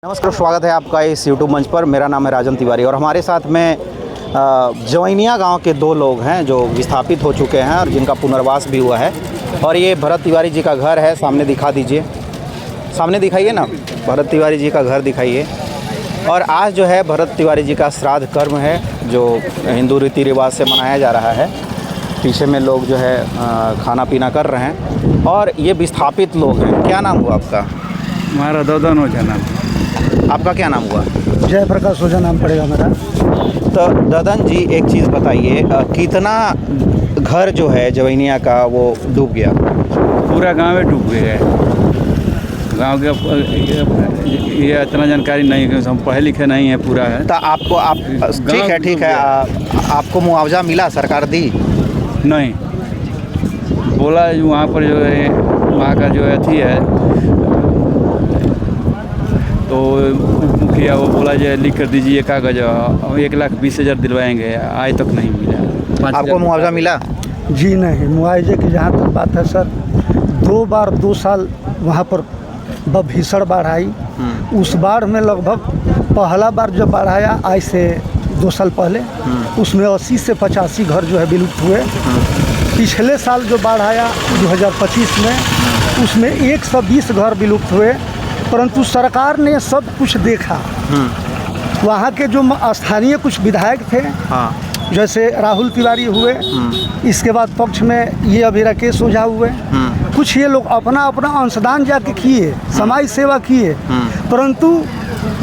नमस्कार, स्वागत है आपका इस YouTube मंच पर। मेरा नाम है राजन तिवारी और हमारे साथ में जवैनिया गांव के दो लोग हैं जो विस्थापित हो चुके हैं और जिनका पुनर्वास भी हुआ है। और ये भरत तिवारी जी का घर है, सामने दिखा दीजिए, सामने दिखाइए ना, भरत तिवारी जी का घर दिखाइए। और आज जो है भरत तिवारी जी का श्राद्ध कर्म है जो हिंदू रीति रिवाज से मनाया जा रहा है। पीछे में लोग जो है खाना पीना कर रहे हैं और ये विस्थापित लोग हैं। क्या नाम हुआ आपका? हमारा ददन ओझा नाम। आपका क्या नाम हुआ? जयप्रकाश ओझा नाम पड़ेगा मेरा। तो ददन जी, एक चीज़ बताइए, कितना घर जो है जवैनिया का वो डूब गया? पूरा गांव डूब गया है। गांव के ये इतना जानकारी नहीं है, हम पढ़े लिखे नहीं है पूरा है। तो आपको ठीक है आपको मुआवजा मिला, सरकार दी? नहीं, बोला वहाँ पर जो है वहाँ का जो अथी है तो मुखिया वो बोला जो लिख कर दीजिए कागज, 1,20,000 दिलवाएंगे, आज तक नहीं मिला। आपको मुआवजा मिला? जी नहीं, मुआवजे की जहाँ तक बात है सर, 2 साल वहाँ पर भीषण बाढ़ आई। उस बाढ़ में लगभग पहला बार जब बाढ़ आया आज से 2 साल पहले, उसमें 80 से 85 घर जो है विलुप्त हुए। पिछले साल जो बाढ़ आया 2025 में, उसमें 120 घर विलुप्त हुए। परंतु सरकार ने सब कुछ देखा। वहाँ के जो स्थानीय कुछ विधायक थे, जैसे राहुल तिवारी हुए, इसके बाद पक्ष में ये अभी राकेश ओझा हुए, कुछ ये लोग अपना अपना अंशदान जाके किए, समाज सेवा किए। परंतु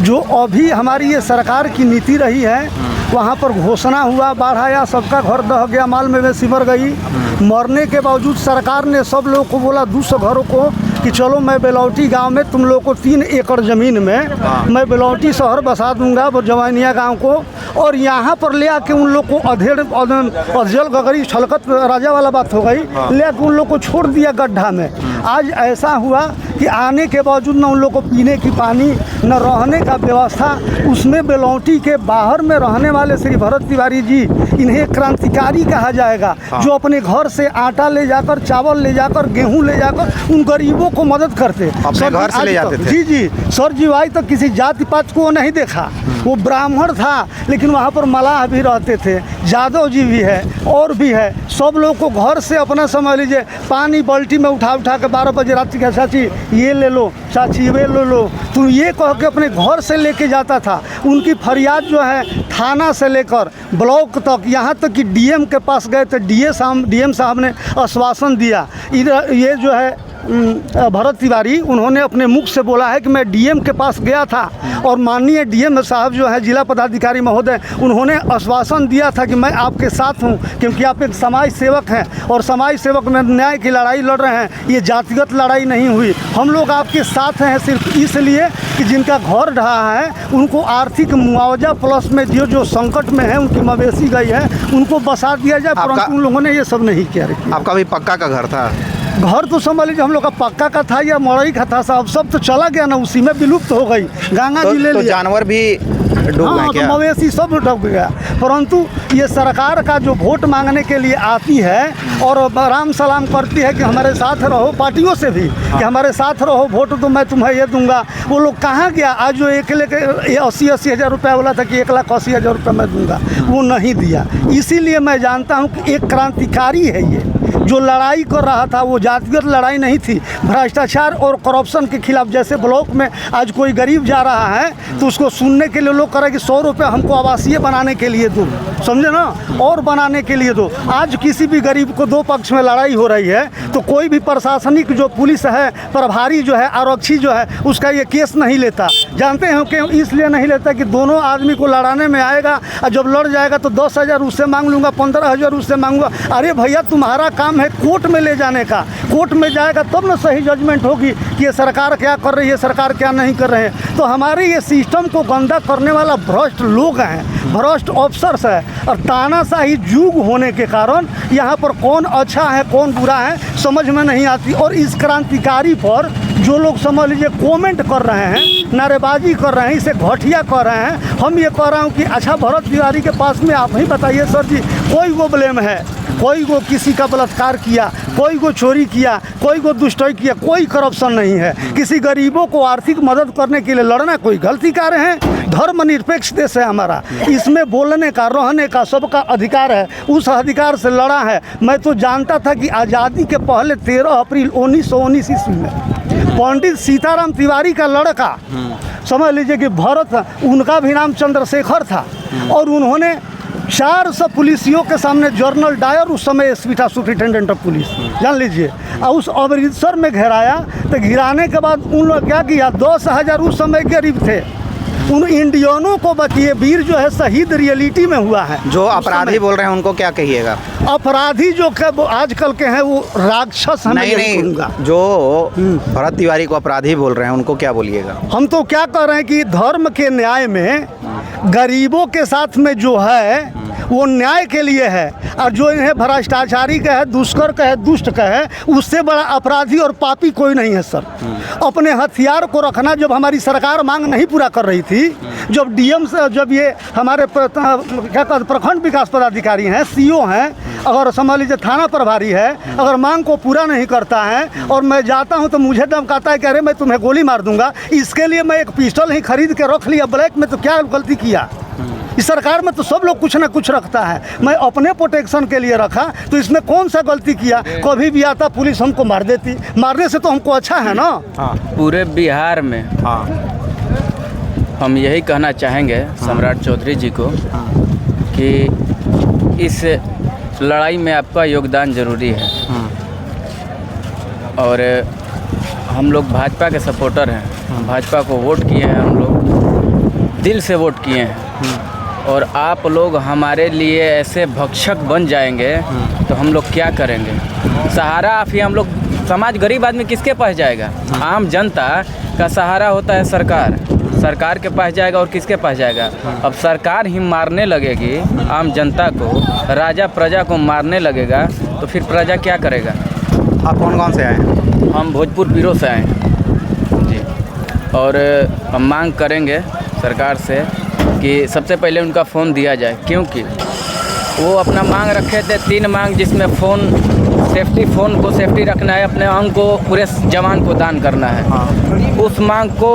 जो अभी हमारी ये सरकार की नीति रही है, वहाँ पर घोषणा हुआ, बाढ़ आया, सबका घर दह गया, माल में सिमर गई। मरने के बावजूद सरकार ने सब लोगों को बोला, 200 घरों को, कि चलो मैं बेलौटी गांव में तुम लोगों को 3 एकड़ ज़मीन में मैं बेलौटी शहर बसा दूंगा जवैनिया गांव को। और यहाँ पर ले आके उन लोग को अधजल गगरी छलकत राजा वाला बात हो गई, ले आके उन लोग को छोड़ दिया गड्ढा में। आज ऐसा हुआ कि आने के बावजूद न उन लोग को पीने की पानी, न रहने का व्यवस्था। उसमें बेलौटी के बाहर में रहने वाले श्री भरत तिवारी जी, इन्हें क्रांतिकारी कहा जाएगा, जो अपने घर से आटा ले जाकर, चावल ले जाकर, गेहूँ ले जाकर उन गरीबों को मदद करते। अपने घर से ले जाते थे? जी सर जी, आज तक किसी जाति पात को नहीं देखा। वो ब्राह्मण था, लेकिन वहाँ पर मलाह भी रहते थे, यादव जी भी है और भी है। सब लोग को घर से अपना समझ लीजिए पानी बाल्टी में उठा के 12 बजे रात के, चाची ये ले लो, चाची वे ले लो, तुम ये कह के अपने घर से लेके जाता था। उनकी फरियाद जो है थाना से लेकर ब्लॉक तक, यहाँ तक कि डीएम के पास गए थे। डीएम साहब ने आश्वासन दिया। इधर ये जो है भरत तिवारी, उन्होंने अपने मुख से बोला है कि मैं डीएम के पास गया था और माननीय डीएम साहब जो है जिला पदाधिकारी महोदय, उन्होंने आश्वासन दिया था कि मैं आपके साथ हूं, क्योंकि आप एक समाज सेवक हैं और समाज सेवक में न्याय की लड़ाई लड़ रहे हैं। ये जातिगत लड़ाई नहीं हुई, हम लोग आपके साथ हैं सिर्फ इसलिए कि जिनका घर ढहा है उनको आर्थिक मुआवजा प्लस में जो संकट में है, उनकी मवेशी गई है, उनको बसा दिया जाए। परंतु उन लोगों ने ये सब नहीं किया। आपका भी पक्का का घर था? घर तो समझ लीजिए हम लोग का पक्का का था या मड़ई का था साहब, सब तो चला गया ना, उसी में विलुप्त हो गई। गंगा जी ले लिया। तो जानवर भी डूब गए क्या? तो मवेशी सब डूब गया। परंतु ये सरकार का जो वोट मांगने के लिए आती है और राम सलाम करती है कि हमारे साथ रहो, पार्टियों से भी कि हमारे साथ रहो, वोट तो मैं तुम्हें ये दूंगा, वो लोग कहाँ गया? आज जो 80 हज़ार रुपया बोला था कि 1,80,000 रुपये मैं दूंगा, वो नहीं दिया। इसीलिए मैं जानता हूँ कि एक क्रांतिकारी है ये, जो लड़ाई कर रहा था वो जातिगत लड़ाई नहीं थी, भ्रष्टाचार और करप्शन के खिलाफ। जैसे ब्लॉक में आज कोई गरीब जा रहा है तो उसको सुनने के लिए लोग कह रहे कि 100 रुपये हमको आवासीय बनाने के लिए दो, समझे ना, और बनाने के लिए दो। आज किसी भी गरीब को 2 पक्ष में लड़ाई हो रही है तो कोई भी प्रशासनिक जो पुलिस है, प्रभारी जो है, आरक्षी जो है, उसका ये केस नहीं लेता। जानते हैं कि इसलिए नहीं लेता कि दोनों आदमी को लड़ाने में आएगा और जब लड़ जाएगा तो 10,000 उससे मांग लूँगा, 15,000 उससे मांगूंगा। अरे भैया, तुम्हारा काम है कोर्ट में ले जाने का। कोर्ट में जाएगा तब ना सही जजमेंट होगी कि ये सरकार क्या कर रही है, सरकार क्या नहीं कर रहे हैं। तो हमारे ये सिस्टम को गंदा करने वाला भ्रष्ट लोग हैं, भ्रष्ट ऑफिसर्स है, और तानाशाही युग होने के कारण यहाँ पर कौन अच्छा है कौन बुरा है समझ में नहीं आती। और इस क्रांतिकारी पर जो लोग समझ लीजिए कमेंट कर रहे हैं, नारेबाजी कर रहे हैं, इसे घटिया कर रहे हैं, हम ये कह रहा हूँ कि अच्छा भरत तिवारी के पास में आप ही बताइए सर जी, कोई वो ब्लेम है, कोई वो किसी का बलात्कार किया, कोई को चोरी किया, कोई को दुष्टई किया, कोई करप्शन नहीं है। किसी गरीबों को आर्थिक मदद करने के लिए लड़ना कोई गलती कार्य है। धर्मनिरपेक्ष देश है हमारा, इसमें बोलने का, रहने का सबका अधिकार है। उस अधिकार से लड़ा है। मैं तो जानता था कि आज़ादी के पहले 13 अप्रैल 1919 ईस्वी में पंडित सीताराम तिवारी का लड़का, समझ लीजिए कि भरत, उनका भी नाम चंद्रशेखर था, और उन्होंने 400 पुलिसियों के सामने जनरल डायर, उस समय एसपी था, सुपरिटेंडेंट ऑफ पुलिस, जान लीजिए, और उस अमृतसर में घेराया। तो घिराने के बाद उन लोग क्या किया, 10,000 उस समय गरीब थे, उन इंडियनों को बचिए, वीर जो है शहीद रियलिटी में हुआ है। जो अपराधी बोल रहे हैं उनको क्या कहिएगा? अपराधी जो आजकल के हैं वो राक्षस, हम नहीं, जो भरत तिवारी को अपराधी बोल रहे हैं उनको क्या बोलिएगा? हम तो क्या कह रहे हैं कि धर्म के न्याय में गरीबों के साथ में जो है वो न्याय के लिए है, और जो इन्हें भ्रष्टाचारी कहे, दुष्कर कहे, दुष्ट कहे, उससे बड़ा अपराधी और पापी कोई नहीं है सर। अपने हथियार को रखना, जब हमारी सरकार मांग नहीं पूरा कर रही थी, जब डीएम से, जब ये हमारे क्या कहते प्रखंड विकास पदाधिकारी हैं, सीओ हैं, अगर समझ लीजिए थाना प्रभारी है, अगर मांग को पूरा नहीं करता है और मैं जाता हूं तो मुझे धमकाता है कि अरे मैं तुम्हें गोली मार दूंगा, इसके लिए मैं एक पिस्टल ही खरीद के रख लिया ब्लैक में, तो क्या गलती किया? इस सरकार में तो सब लोग कुछ ना कुछ रखता है, मैं अपने प्रोटेक्शन के लिए रखा, तो इसमें कौन सा गलती किया? कभी भी आता पुलिस हमको मार देती, मारने से तो हमको अच्छा है ना। पूरे बिहार में हम यही कहना चाहेंगे सम्राट चौधरी जी को कि इस लड़ाई में आपका योगदान ज़रूरी है, और हम लोग भाजपा के सपोर्टर हैं, भाजपा को वोट किए हैं, हम लोग दिल से वोट किए हैं, और आप लोग हमारे लिए ऐसे भक्षक बन जाएंगे तो हम लोग क्या करेंगे? सहारा आप ही, हम लोग समाज, गरीब आदमी किसके पास जाएगा? आम जनता का सहारा होता है सरकार, सरकार के पास जाएगा और किसके पास जाएगा? अब सरकार ही मारने लगेगी आम जनता को, राजा प्रजा को मारने लगेगा, तो फिर प्रजा क्या करेगा? आप कौन से आए हैं? हम भोजपुर पीरो से आए हैं जी, और हम मांग करेंगे सरकार से कि सबसे पहले उनका फ़ोन दिया जाए, क्योंकि वो अपना मांग रखे थे 3 मांग, जिसमें फ़ोन फ़ोन को सेफ्टी रखना है, अपने अंग को पूरे जवान को दान करना है। उस मांग को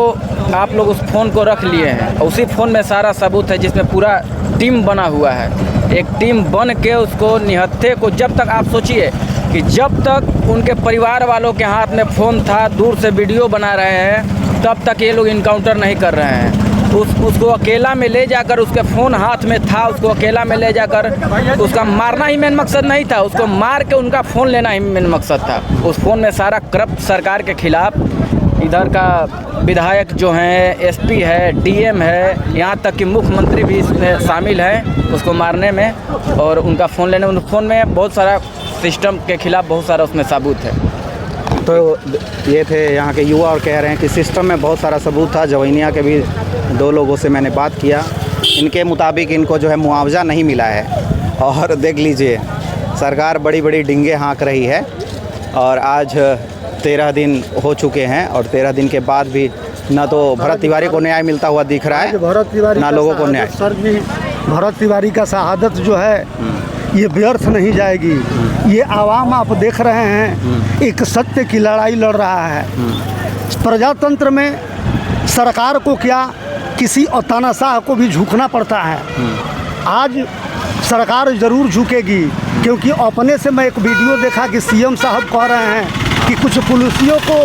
आप लोग उस फ़ोन को रख लिए हैं, उसी फ़ोन में सारा सबूत है, जिसमें पूरा टीम बना हुआ है। एक टीम बन के उसको निहत्थे को, जब तक आप सोचिए कि जब तक उनके परिवार वालों के हाथ में फ़ोन था, दूर से वीडियो बना रहे हैं, तब तक ये लोग इनकाउंटर नहीं कर रहे हैं। उसको अकेला में ले जाकर, उसके फ़ोन हाथ में था, उसको अकेला में ले जाकर उसका मारना ही मेन मकसद नहीं था, उसको मार के उनका फ़ोन लेना ही मेन मकसद था। उस फ़ोन में सारा करप्ट सरकार के खिलाफ, इधर का विधायक जो हैं, एसपी है, डीएम है, यहाँ तक कि मुख्यमंत्री भी इसमें शामिल हैं उसको मारने में, और उनका फ़ोन लेने, उन फ़ोन में बहुत सारा सिस्टम के खिलाफ बहुत सारा उसमें सबूत है। तो ये थे यहाँ के युवा और कह रहे हैं कि सिस्टम में बहुत सारा सबूत था। जवैनिया के भी 2 लोगों से मैंने बात किया, इनके मुताबिक इनको जो है मुआवजा नहीं मिला है, और देख लीजिए सरकार बड़ी बड़ी डिंगे हाँक रही है, और आज 13 दिन हो चुके हैं, और 13 दिन के बाद भी ना तो भरत तिवारी को न्याय मिलता हुआ दिख रहा है, ना लोगों को न्याय। सर जी, भरत तिवारी का शहादत जो है ये व्यर्थ नहीं जाएगी। ये आवाम आप देख रहे हैं, एक सत्य की लड़ाई लड़ रहा है। प्रजातंत्र में सरकार को क्या, किसी तानाशाह को भी झुकना पड़ता है। आज सरकार ज़रूर झुकेगी, क्योंकि अपने से मैं एक वीडियो देखा कि सीएम साहब कह रहे हैं कि कुछ पुलिसियों को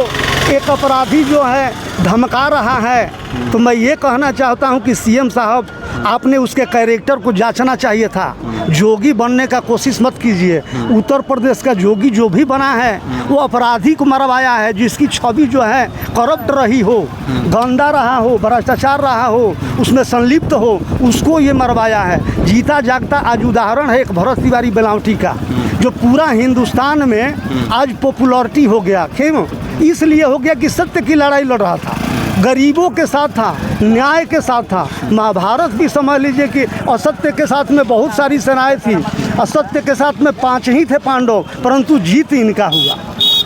एक अपराधी जो है धमका रहा है। तो मैं ये कहना चाहता हूं कि सीएम साहब, आपने उसके कैरेक्टर को जांचना चाहिए था। जोगी बनने का कोशिश मत कीजिए। उत्तर प्रदेश का जोगी जो भी बना है वो अपराधी को मरवाया है, जिसकी छवि जो है करप्ट रही हो, गंदा रहा हो, भ्रष्टाचार रहा हो, उसमें संलिप्त हो, उसको ये मरवाया है। जीता जागता आज उदाहरण है एक भरत तिवारी बेलावटी का, जो पूरा हिंदुस्तान में आज पॉपुलरिटी हो गया। क्यों? इसलिए हो गया कि सत्य की लड़ाई लड़ रहा था, गरीबों के साथ था, न्याय के साथ था। महाभारत भी समझ लीजिए कि असत्य के साथ में बहुत सारी सेनाएं थी, असत्य के साथ में 5 ही थे पांडव, परंतु जीत इनका हुआ।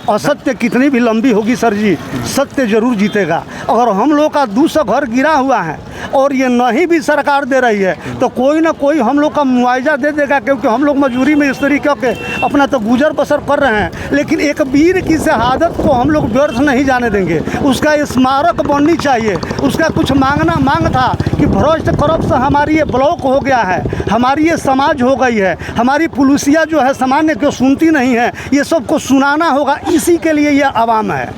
असत्य कितनी भी लंबी होगी सर जी, सत्य जरूर जीतेगा। अगर हम लोग का 200 घर गिरा हुआ है, और ये नहीं भी सरकार दे रही है तो कोई ना कोई हम लोग का मुआवजा दे देगा, क्योंकि हम लोग मजदूरी में इस तरीके के अपना तो गुजर बसर कर रहे हैं। लेकिन एक वीर की शहादत को हम लोग व्यर्थ नहीं जाने देंगे, उसका स्मारक बननी चाहिए। उसका कुछ मांग था कि भ्रष्ट करप्ट हमारी ये ब्लॉक हो गया है, हमारी ये समाज हो गई है, हमारी पुलिसिया जो है सामान्य को सुनती नहीं है, ये सबको सुनाना होगा। इसी के लिए ये आवाम है।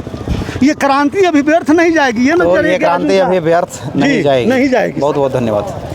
ये क्रांति अभी व्यर्थ नहीं जाएगी, ये ना तो ये क्रांति अभी व्यर्थ नहीं जाएगी। नहीं जाएगी। बहुत बहुत धन्यवाद।